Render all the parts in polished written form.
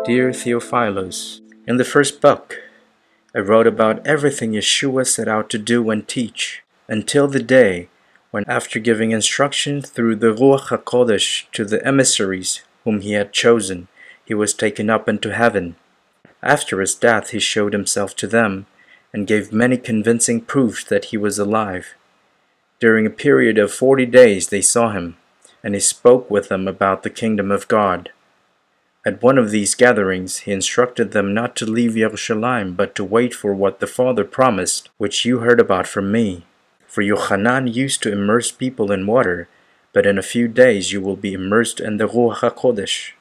Dear Theophilos, in the first book, I wrote about everything Yeshua set out to do and teach, until the day when, after giving instruction through the Ruach HaKodesh to the emissaries whom he had chosen, he was taken up into heaven. After his death he showed himself to them, and gave many convincing proofs that he was alive. During a period of 40 days they saw him, and he spoke with them about the kingdom of God. At one of these gatherings he instructed them not to leave Yerushalayim, but to wait for what the Father promised, which you heard about from me. For Yochanan used to immerse people in water, but in a few days you will be immersed in the Ruach HaKodesh.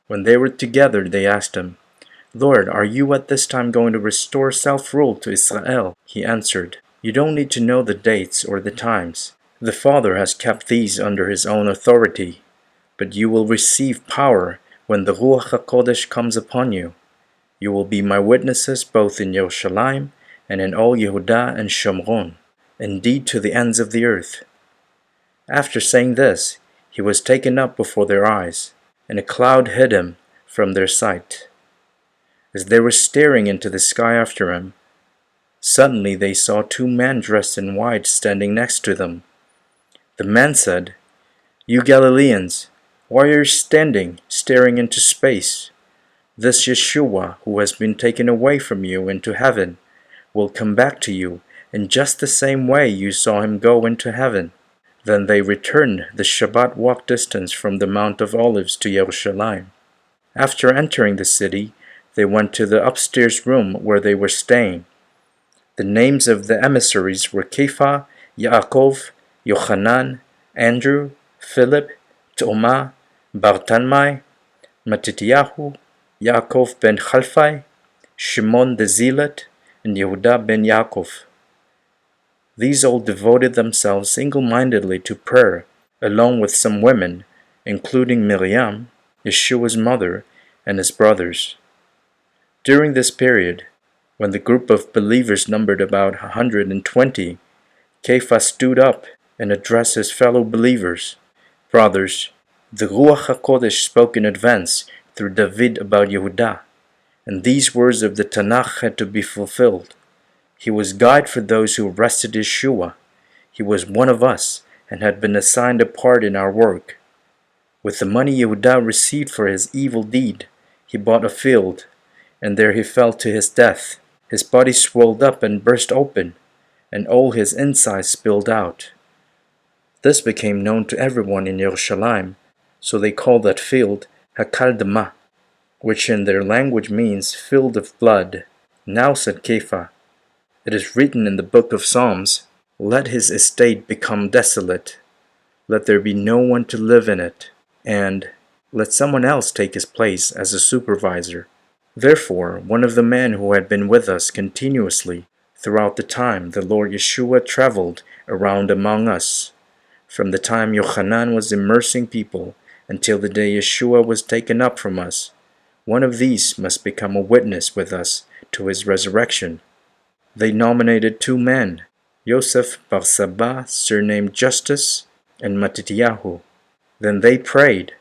When they were together they asked him, Lord, are you at this time going to restore self-rule to Isra'el? He answered, You don't need to know the dates or the times. The Father has kept these under his own authority, but you will receive power when the Ruach HaKodesh comes upon you. You will be my witnesses both in Yerushalayim and in all Y'hudah and Shomron, indeed to the ends of the earth. After saying this, he was taken up before their eyes, and a cloud hid him from their sight. As they were staring into the sky after him, suddenly they saw two men dressed in white standing next to them. The men said, You Galileans, why are you staring into space? This Yeshua, who has been taken away from you into heaven, will come back to you in just the same way you saw him go into heaven. Then they returned the Shabbat walk distance from the Mount of Olives to Yerushalayim. After entering the city, they went to the upstairs room where they were staying. The names of the emissaries were Kepha, Yaakov, Yochanan, Andrew, Philip, Toma, Bartanmai, Matityahu, Yaakov ben Chalfai, Shimon the Zealot, and Y'hudah ben Yaakov. These all devoted themselves single-mindedly to prayer, along with some women, including Miriam, Yeshua's mother, and his brothers. During this period, when the group of believers numbered about 120, Kepha stood up and addressed his fellow believers. Brothers, the Ruach HaKodesh spoke in advance through David about Y'hudah, and these words of the Tanakh had to be fulfilled. He was guide for those who arrested Yeshua. He was one of us and had been assigned a part in our work. With the money Y'hudah received for his evil deed, he bought a field, and there he fell to his death. His body swelled up and burst open, and all his insides spilled out. This became known to everyone in Yerushalayim, so they called that field Hakaldama, which in their language means field of blood. Now, said Kepha, it is written in the book of Psalms, Let his estate become desolate, let there be no one to live in it, and let someone else take his place as a supervisor. Therefore, one of the men who had been with us continuously throughout the time the Lord Yeshua traveled around among us, from the time Yochanan was immersing people until the day Yeshua was taken up from us, one of these must become a witness with us to his resurrection. They nominated two men, Yosef bar Saba, surnamed Justus, and Matityahu. Then they prayed,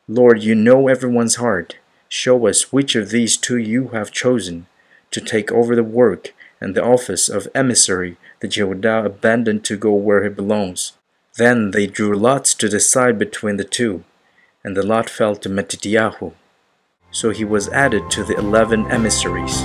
Lord, you know everyone's heart. Show us which of these two you have chosen to take over the work and the office of emissary that Y'hudah abandoned to go where he belongs. Then they drew lots to decide between the two, and the lot fell to Matityahu. So he was added to the 11 emissaries.